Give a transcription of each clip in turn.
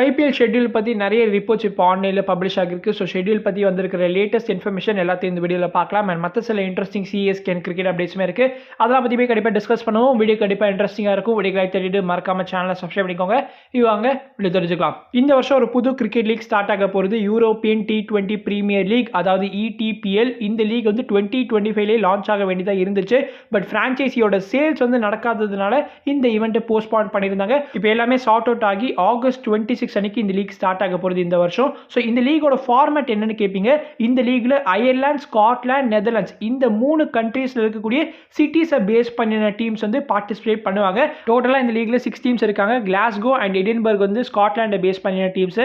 IPL schedule பற்றி நிறைய reports இப்போ ஆன்லைனில் பப்ளிஷ் ஆகிருக்கு. ஸோ ஷெட்யூல் பற்றி வந்திருக்கிற லேட்டஸ்ட் இன்ஃபர்மேஷன் எல்லாத்தையும் இந்த வீடியோவில் பார்க்கலாம். அண்ட் மற்ற சில இன்ட்ரெஸ்டிங் சிஎஸ்கே அண்ட் கிரிக்கெட் அப்டேட்ஸுமே இருக்குது. அதெல்லாம் பற்றி கண்டிப்பாக டிஸ்கஸ் பண்ணுவோம். வீடியோ கண்டிப்பாக இன்ட்ரெஸ்டிங்காக இருக்கும். வீடியோ லைக் தேடிட்டு மறக்காம சேனலை சப்ஸ்கிரைப் பண்ணிக்கோங்க. இவாங்க வீடியோ தெரிஞ்சுக்கலாம். இந்த வருஷம் ஒரு புது கிரிக்கெட் லீக் ஸ்டார்ட் ஆக போகிறது. யூரோப்பியன் T20 பிரீமியர் லீக், அதாவது ETPL. இந்த லீக் வந்து 2025 லான்ச் ஆக வேண்டியதாக இருந்துச்சு. பட் ஃப்ரான்ச்சைசியோட சேல்ஸ் வந்து நடக்காததுனால இந்த ஈவெண்ட்டை போஸ்ட்பான் பண்ணியிருந்தாங்க. இப்போ எல்லாமே சார்ட் அவுட் ஆகி ஆகஸ்ட் 26 அன்னைக்கு இந்த லீக் ஸ்டார்ட் ஆக போகிறது இந்த வருஷம். ஸோ இந்த லீகோட ஃபார்மேட் என்னன்னு கேட்பீங்க. இந்த லீக்ல அயர்லாந்து, ஸ்காட்லாந்து, நெதர்லாண்ட்ஸ் இந்த 3 கண்ட்ரீஸ்ல இருக்கக்கூடிய சிட்டிஸை பேஸ் பண்ணின டீம்ஸ் வந்து பார்ட்டிசிபேட் பண்ணுவாங்க. டோட்டலா இந்த லீக்ல 6 டீம்ஸ் இருக்காங்க. கிளாஸ்கோ அண்ட் எடின்பர்க் வந்து ஸ்காட்லாண்டை பேஸ் பண்ணின டீம்ஸ்,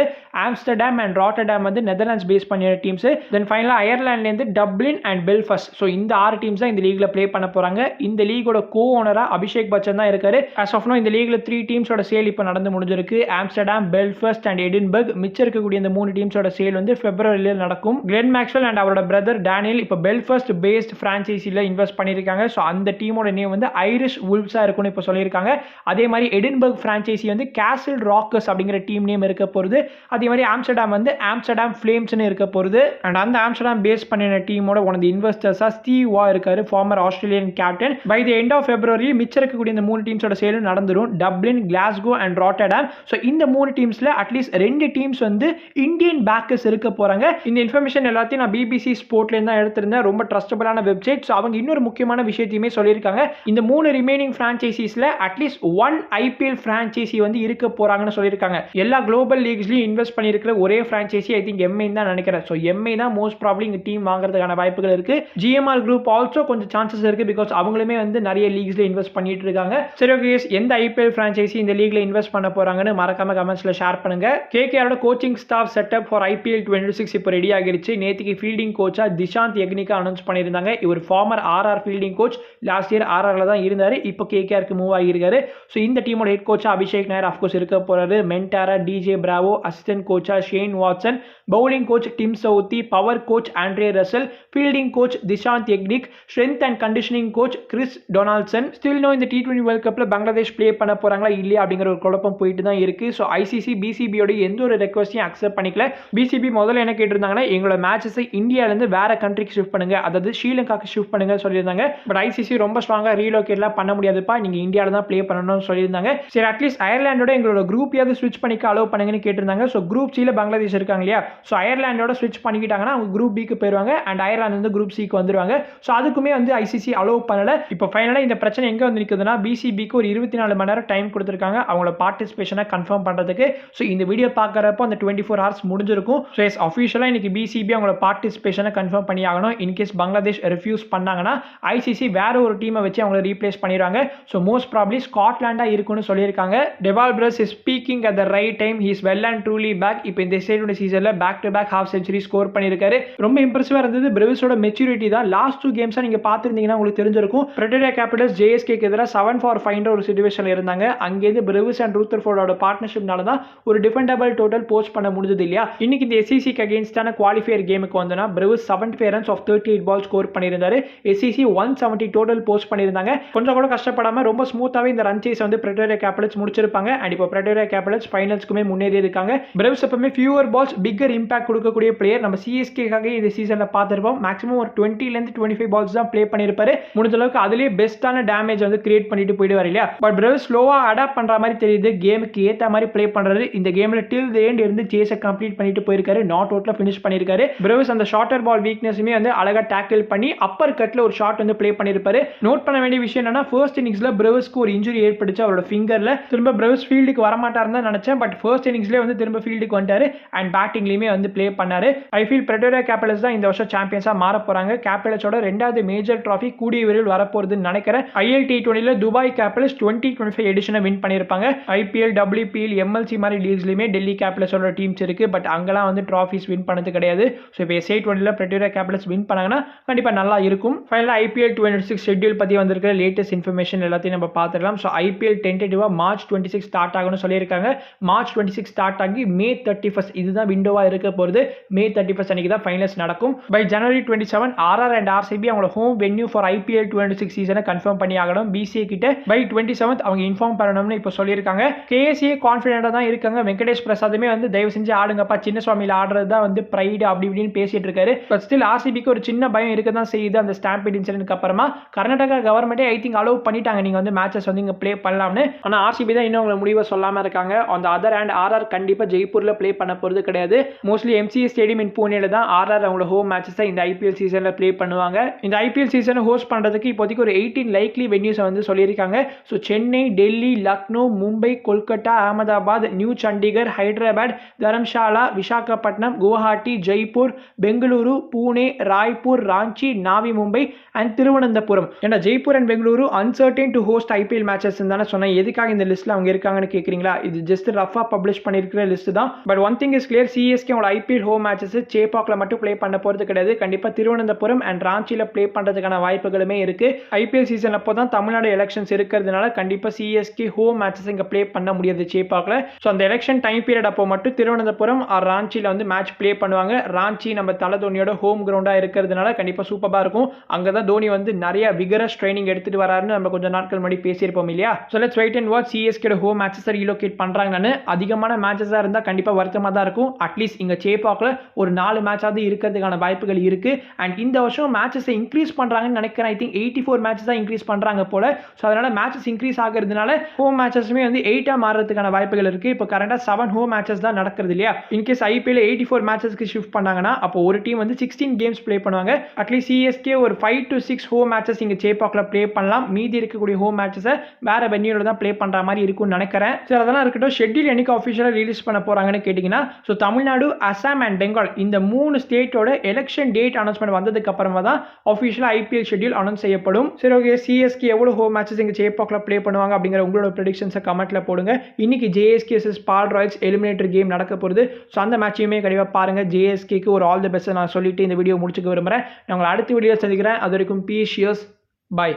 ஆம்ஸ்டர்டாம் அண்ட் ராட்டர்டாம் வந்து நெதர்லாண்ட்ஸ் பேஸ் பண்ணின டீம்ஸ், தென் ஃபைனலா அயர்லாண்ட்லேருந்து டப்ளின் அண்ட் பெல்ஃபாஸ்ட். ஸோ இந்த 6 டீம்ஸ் தான் இந்த லீக்ல ப்ளே பண்ண போறாங்க. இந்த லீகோட கோ ஓனரா அபிஷேக் பச்சன் தான் இருக்காரு. as of now இந்த லீக்ல 3 டீம்ஸோட சேல் இப்போ நடந்து முடிஞ்சிருக்கு. Amsterdam, Belfast and Edinburgh. மிச்சம் இருக்கக்கூடிய இந்த 3 டீம்ஸோட சேல் வந்து பிப்ரவரியில நடக்கும். கிளென் மேக்ஸ்வெல் அண்ட் அவரோட பிரதர் டேனியல் இப்போ பெல்ஃபாஸ்ட் பேஸ்ட் பிரான்ச்சைசில இன்வெஸ்ட் பண்ணியிருக்காங்க. ஸோ அந்த டீமோட நேம் வந்து ஐரிஷ் வுல்வ்ஸா இருக்கும்னு இப்போ சொல்லியிருக்காங்க. அதே மாதிரி எடின்பர்க் பிரான்ச்சைசி வந்து கேசல் ராக்கர்ஸ் அப்படிங்கிற டீம் நேம் இருக்க போகுது. அதே மாதிரி ஆம்ஸ்டர்டாம் வந்து ஆம்ஸ்டர்டாம் ஃபிளேம்ஸ்னு இருக்க போகுது. அண்ட் அந்த ஆம்ஸ்டர்டாம் பேஸ் பண்ணின டீமோட ஒன் ஆஃப் தி இன்வெஸ்டர்ஸா ஸ்டீவ் வா இருக்காரு, former Australian captain. By the end of February மிச்சம் இருக்கக்கூடிய இந்த 3 டீம்ஸோட சேலும் நடந்துடும். Dublin, Glasgow and Rotterdam. So இந்த 3 டீம்ஸ்ல அட்லீஸ்ட் 2 டீம்ஸ் வந்து இந்தியன் பேக்கர்ஸ் இருக்க போறாங்க. இந்த இன்ஃபர்மேஷன் எல்லாத்தையும் நான் பிபிசி ஸ்போர்ட்ல இருந்து தான் எடுத்திருந்தேன். ரொம்ப ட்ரஸ்டபிளான வெப்சைட். ஸோ அவங்க இன்னொரு முக்கியமான விஷயத்தையுமே சொல்லியிருக்காங்க. இந்த 3 ரிமைனிங் பிரான்ச்சைசிஸ்ல அட்லீஸ்ட் 1 ஐபிஎல் பிரான்ச்சைசி வந்து இருக்க போறாங்கன்னு சொல்லியிருக்காங்க. எல்லா குளோபல் லீக்ஸ்லயும் இன்வெஸ்ட் பண்ணியிருக்கிற ஒரே பிரான்ச்சைசி ஐ திங்க் எம்ஐ தான் நினைக்கிறேன். ஸோ எம்ஐ தான் மோஸ்ட் ப்ராபப்லி இங்க டீம் வாங்குறதுக்கான வாய்ப்புகள் இருக்கு. ஜிஎம்ஆர் குரூப் ஆல்சோ கொஞ்சம் சான்சஸ் இருக்கு. பிகாஸ் அவங்களுமே வந்து நிறைய லீக்ஸ்ல இன்வெஸ்ட் பண்ணிட்டு இருக்காங்க. சரி, ஓகே, எந்த ஐபிஎல் பிரான்ச்சைசி இந்த லீக்ல இன்வெஸ்ட் பண்ண போறாங்கன்னு மறக்காம கமெண்ட்ஸ்ல ஷேர் பண்ணுங்க. கேகேஆரோட coaching staff setup for IPL 26 இப்போ ரெடி ஆகிருச்சு. நேற்றுக்கு ஃபீல்டிங் கோச்சா திஷாந்த் யக்னிகா அனௌன்ஸ் பண்ணியிருந்தாங்க. இவர் former RR fielding coach. Last year ஆர்ஆர்ல தான் இருந்தாரு. இப்போ கேகேஆருக்கு மூவ் ஆகியிருக்காரு. ஸோ இந்த டீமோட ஹெட் கோச்சா அபிஷேக் நாயர் அஃப்கோர்ஸ் இருக்க போறாரு. மென்டாரா டிஜே பிராவோ, அசிஸ்டன்ட் கோச்சா Shane Watson, bowling coach Tim Southee, power coach Andre Russell, fielding coach Dishant Yagnik, strength and conditioning coach Chris Donaldson. Still no இந்த T20 வேர்ல்ட் கப்ல பங்களாதேஷ் ப்ளே பண்ண போறாங்களா இல்லையா அப்படிங்கிற ஒரு குழப்பம் போயிட்டு தான் இருக்கு. ஸோ ஐசிசி பிசிபியோட எந்த ஒரு ரெக்வஸ்டையும் அக்செப்ட் பண்ணிக்கல. பிசிபி முதல்ல என்ன கேட்டிருந்தாங்கன்னா, எங்களோட மேட்சஸை இந்தியாவிலேருந்து வேற கண்ட்ரிக்கு ஷிஃப்ட் பண்ணுங்க, அதாவது ஸ்ரீலங்காக்கு ஷிஃப்ட் பண்ணுங்க சொல்லியிருந்தாங்க. பட் ஐசிசி ரொம்ப ஸ்ட்ராங்கா ரீலோகேட்லாம் பண்ண முடியாதுப்பா, நீங்க இந்தியாவில தான் ப்ளே பண்ணணும்னு சொல்லியிருந்தாங்க. சரி, அட்லீஸ்ட் அயர்லாண்டோட எங்களோட குரூப்பையாவது ஸ்விட்ச் பண்ணிக்க அலோவ் பண்ணுங்கன்னு கேட்டிருந்தாங்க. ஸோ குரூப் சில பங்களாதேஷ் இருக்காங்க இல்லையா, ஸோ அயர்லாண்டோட ஸ்விட்ச் பண்ணிக்கிட்டாங்கன்னா அவங்க குரூப் பிக்கு போயிருவாங்க அண்ட் அயர்லாந்து வந்து குரூப் சிக்கு வந்துருவாங்க. ஸோ அதுக்குமே வந்து ஐசிசி அலோவ் பண்ணல. இப்போ ஃபைனலாக இந்த பிரச்சனை எங்க வந்து நிற்குதுன்னா, பிசிபிக்கு ஒரு 24 மணி நேரம் டைம் கொடுத்துருக்காங்க அவங்களோட பார்ட்டிசிபேஷனை கன்ஃபார்ம் பண்றதுக்கு. ஸோ இந்த வீடியோ பார்க்குறப்போ அந்த 24 hours முடிஞ்சிருக்கும். ஸோ எஸ் அஃபிஷியலாக இன்னைக்கு பிசிபி அவங்களோட பார்ட்டிசிபேஷனை கன்ஃபார்ம் பண்ணி ஆகணும். இன்கேஸ் பங்களாதேஷ் ரெஃப்யூஸ் பண்ணாங்கன்னா ஐசிசி வேற ஒரு டீமை வச்சு அவங்களை ரீப்ளேஸ் பண்ணிடுவாங்க. ஸோ மோஸ்ட் ப்ராப்ளி ஸ்காட்லாண்டா இருக்குன்னு சொல்லியிருக்காங்க. Dewald Brevis is speaking at the right time. He is well and truly back. இப்போ இந்த T20 சீசன்ல back to back half century score பண்ணியிருக்காரு. ரொம்ப இம்ப்ரெசிவா இருந்தது. பிரவிஸோட மெச்சூரிட்டி தான். லாஸ்ட் 2 கேம்ஸா நீங்க பார்த்துருந்தீங்கன்னா உங்களுக்கு தெரிஞ்சிருக்கும். பிரெட்டோரியா கேபிட்டல்ஸ் ஜேஎஸ்கேக்கு எதிராக 7-for-5 ஒரு சிச்சுவேஷன்ல இருந்தாங்க. அங்கேருந்து பிரவிஸ் அண்ட் ரூத்தர்ஃபோர்டோட பார்ட்னர்ஷிப்னால தான் ஒரு டிஃபெண்டபிள் டோட்டல் போஸ்ட் பண்ண முடிஞ்சது இல்லையா. இன்னைக்கு இந்த எஸ்சிசிக்கு அகைன்ஸ்டான குவாலிஃபயர் கேமுக்கு வந்தோம்னா Brevis 75 runs of 38 balls score பண்ணியிருந்தாரு. எஸ்சிசி 170 டோட்டல் போஸ்ட் பண்ணியிருந்தாங்க. கொஞ்சம் கூட கஷ்டப்படாம ரொம்ப ஸ்மூத்தாவே இந்த ரன் சேஸ் வந்து பிரெட்டோரியா கேபிட்டல்ஸ் முடிச்சிருப்பாங்க. அண்ட் இப்போ பிரெட்டோரியா கேபிட்டல்ஸ் ஃபைனல்ஸ்க்குமே முன்னேறி இருக்காங்க. பிரவிஸ் எப்பவுமே ஃபியூவர் பால்ஸ் பிக்கர் இம்பாக்ட் கொடுக்கக்கூடிய பிளேயர். நம்ம சிஎஸ்கேக்காக இந்த சீசன்ல பார்த்திருப்போம். மேக்ஸிமம் ஒரு 20 to 25 balls தான் ப்ளே பண்ணிருப்பாரு. முடிஞ்ச அளவுக்கு அதுலயே பெஸ்டான டேமேஜ் வந்து கிரியேட் பண்ணிட்டு போயிடுவார் இல்லையா. பட் பிரவிஸ் ஸ்லோவா அடாப்ட் பண்ற மாதிரி தெரியுது. கேமுக்கு ஏத்த மாதிரி ப்ளே பண்றாரு. இந்த கேம்ல டில் தி எண்ட் இருந்து சேஸை கம்ப்ளீட் பண்ணிட்டு போயிருக்காரு. நாட் அவுட்ல ஃபினிஷ் பண்ணிருக்காரு. பிரவிஸ் அந்த ஷார்ட்டர் பால் வீக்னஸுமே வந்து அழகா டேக்கிள் பண்ணி அப்பர் கட்ல ஒரு ஷாட் வந்து ப்ளே பண்ணிருப்பாரு. நோட் பண்ண வேண்டிய விஷயம் என்னன்னா, ஃபர்ஸ்ட் இன்னிங்ஸ்ல பிரவிஸ்க்கு ஒரு இன்ஜுரி ஏற்பட்டுச்சு அவரோட ஃபிங்கர்ல. திரும்ப பிரவிஸ் ஃபீல்டுக்கு வரமாட்டாருன்னு தான் நினைச்சேன். பட் ஃபர்ஸ்ட் இன்னிங்ஸ்லேயே வந்து திரும்ப ஃபீல்டுக்கு வந்துட்டாரு அண்ட் பேட்டிங்லயுமே வந்து ப்ளே பண்ணாரு. ஐ ஃபீல் பிரெட்டோரியா கேபிட்டல்ஸ் தான் இந்த வருஷம் சாம்பியன்ஸா மாற போறாங்க. கேபிட்டல்ஸோட 2வது மேஜர் டிராஃபி கூடிய விரைவில் வரப்போறதுன்னு நினைக்கிறேன். IL T20ல துபாய் கேபிட்டல்ஸ் 2025 எடிஷனை வின் பண்ணிருப்பாங்க. ஐபிஎல், WPL, MLC மாதிரி லீக்ஸ்லயுமே டெல்லி கேபிட்டல்ஸோட டீம்ஸ் இருக்கு. பட் அங்கெல்லாம் வந்து டிராஃபிஸ் வின் பண்ணது கிடையாது. ஸோ இப்போ SA20ல பிரெட்டோரியா கேபிட்டல்ஸ் வின் பண்ணாங்கன்னா கண்டிப்பா நல்லா இருக்கும். ஃபைனலா IPL 26 ஷெட்யூல் பத்தி வந்திருக்கிற லேட்டஸ்ட் இன்ஃபர்மேஷன் எல்லாத்தையும் நம்ம பார்த்துடலாம். ஸோ IPL டென்டேட்டிவா March 26 ஸ்டார்ட் ஆகும்னு சொல்லியிருக்காங்க. March 26 ஸ்டார்ட் ஆகி May 31 இதுதான் விண்டோவா இருக்க போகுது. May 31 அன்னைக்கு தான் ஃபைனல்ஸ் நடக்கும். By January 27 RR and RCB அவங்களோட ஹோம் வென்யூ ஃபார் IPL 26 சீசனை கன்ஃபார்ம் பண்ணி ஆகணும். BCA கிட்ட பை 27 அவங்க இன்ஃபார்ம் பண்ணணும்னு இப்போ சொல்லியிருக்காங்க. KCA கான்ஃபிடென்ட்டா தான் சொல்லியிருக்காங்க. வெங்கடேஷ் பிரசாதுமே வந்து தயவு செஞ்சு ஆடுங்கப்பா, சின்ன சுவாமியில் ஆடுறது தான் வந்து ப்ரைடு அப்படி இப்படின்னு பேசிட்டு இருக்காரு. பட் ஸ்டில் ஆர்சிபிக்கு ஒரு சின்ன பயம் இருக்க தான் செய்யுது. அந்த ஸ்டாம்பீட் இன்சிடென்ட்க்கு அப்புறமா கர்நாடகா கவர்மெண்ட்டே ஐ திங்க் அலோவ் பண்ணிட்டாங்க, நீங்க வந்து மேட்சஸ் வந்து இங்க ப்ளே பண்ணலாம்னு. ஆனா ஆர்சிபி தான் இன்னும் உங்களை முடிவை சொல்லாம இருக்காங்க. On the other hand RR கண்டிப்பா ஜெய்ப்பூர்ல ப்ளே பண்ண போறது கிடையாது. மோஸ்ட்லி எம்சிஏ ஸ்டேடியம் இன் பூனேல தான் ஆர்ஆர் அவங்களோட ஹோம் மேட்சஸை இந்த ஐபிஎல் சீசன்ல ப்ளே பண்ணுவாங்க. இந்த ஐபிஎல் சீசனை ஹோஸ்ட் பண்றதுக்கு இப்போதைக்கு ஒரு 18 லைக்லி வென்யூஸ் வந்து சொல்லியிருக்காங்க. So Chennai, Delhi, Lucknow, Mumbai, Kolkata, Ahmedabad, new Chandigarh, Hyderabad, Dharamshala, Visakhapatnam, Guwahati, Jaipur, Bengaluru, Pune, Raipur, Ranchi, Navi Mumbai and Thiruvananthapuram. ஏன்னா Jaipur and Bengaluru uncertain to host IPL matches தானே சொன்னேன். எதுக்காக இந்த லிஸ்ட்ல அவங்க இருக்காங்கன்னு கேட்குறீங்களா? இது ஜஸ்ட் ரஃபா பப்ளிஷ் பண்ணியிருக்கிற லிஸ்ட் தான். But one thing is clear, CSK அவங்களோட ஐபிஎல் ஹோம் மேட்சஸ் சேப்பாக்ல மட்டும் ப்ளே பண்ண போறது கிடையாது. கண்டிப்பா திருவனந்தபுரம் அண்ட் ராஞ்சியில ப்ளே பண்றதுக்கான வாய்ப்புகளுமே இருக்கு. ஐபிஎல் சீசன் அப்போ தான் தமிழ்நாடு எலெக்ஷன்ஸ் இருக்கிறதுனால கண்டிப்பா சிஎஸ்கே ஹோம் மேட்சஸ் இங்க ப்ளே பண்ண முடியாது சேப்பாக்ல. ஸோ அந்த எலெக்ஷன் டைம் பீரியட் அப்போ மட்டும் திருவனந்தபுரம் ஆர் ராஞ்சியில வந்து மேட்ச் ப்ளே பண்ணுவாங்க. ராஞ்சி நம்ம தல தோனியோட ஹோம் கிரவுண்டா இருக்கிறதுனால கண்டிப்பா சூப்பரா இருக்கும். அங்கதான் தோனி வந்து நிறைய விகரஸ் ட்ரைனிங் எடுத்துட்டு வராருன்னு நம்ம கொஞ்சம் நாட்கள் முன்னாடி பேசியிருப்போம் இல்லையா? So let's wait and watch CSK home matches relocate பண்றாங்கன்னு. அதிகமான மேட்சஸா இருந்தா கண்டிப்பா வருத்தமா தான் இருக்கும். அட்லீஸ்ட் இங்க சேப்பாக்ல ஒரு 4 மேட்சாவது இருக்கிறதுக்கான வாய்ப்புகள் இருக்கு. அண்ட் இந்த வருஷம் மேட்சஸ் இன்க்ரீஸ் பண்றாங்கன்னு நினைக்கிறேன். ஐ திங்க் 84 மேட்சஸ் தான் இன்க்ரீஸ் பண்றாங்க போல. ஸோ அதனால மேட்சஸ் இன்க்ரீஸ் ஆகிறதுனால ஹோம் மேட்சஸ்மே வந்து 8 மாறதுக்கான வாய்ப்புகள் இருக்கு. இப்போ கரண்டா 7 ஹோம் மேட்சஸ் தான் நடக்கிறது இல்லையா? இன்கேஸ் ஐபிஎல் 84 மேட்சஸ்க்கு ஷிஃப்ட் பண்ணாங்கன்னா அப்போ ஒரு டீம் வந்து 16 கேம்ஸ் ப்ளே பண்ணுவாங்க. அட்லீஸ்ட் சிஎஸ்கே ஒரு 5 to 6 ஹோம் மேட்சஸ் இங்க சேப்பாக்ல ப்ளே பண்ணலாம். மீதி இருக்கக்கூடிய ஹோம் மேட்சஸை வேற வென்யூல தான் ப்ளே பண்ற மாதிரி இருக்கும்னு நினைக்கிறேன். சரி, அதெல்லாம் இருக்கட்டும். ஷெட்யூல் என்னைக்கு ஆஃபிஷியலா ரிலீஸ் பண்ண போறாங்கன்னு கேட்டீங்கன்னா, ஸோ தமிழ்நாடு, அசாம் அண்ட் பெங்கால் இந்த 3 ஸ்டேட்டோட எலெக்ஷன் டேட் அனௌன்ஸ்மெண்ட் வந்ததுக்கு அப்புறமா தான் ஆஃபிஷியலா ஐபிஎல் ஷெட்யூல் அனௌன்ஸ் செய்யப்படும். சரி, ஓகே, சிஎஸ்கே எவ்வளவு ஹோம் மேட்சஸ் இங்க சேப்பாக்ல ப்ளே பண்ணுவாங்க அப்படிங்கிற உங்களோட ப்ரெடிக்ஷன்ஸை கமெண்ட்ல போடுங்க. இன்னைக்கு ஜேஎஸ்கே vs பால் ராயல்ஸ் எலிமினேட்டர் கேம் நடக்க போகுது. ஸோ அந்த மேட்சையுமே கண்டிப்பா பாருங்க. ஜேஎஸ்கேக்கு ஒரு ஆல் தி பெஸ்ட் நான் சொல்லிட்டு இந்த வீடியோ முடிச்சுக்க விரும்புறேன். நான் உங்களை அடுத்த வீடியோ சந்திக்கிறேன். அது வரைக்கும் பீஸ், பை.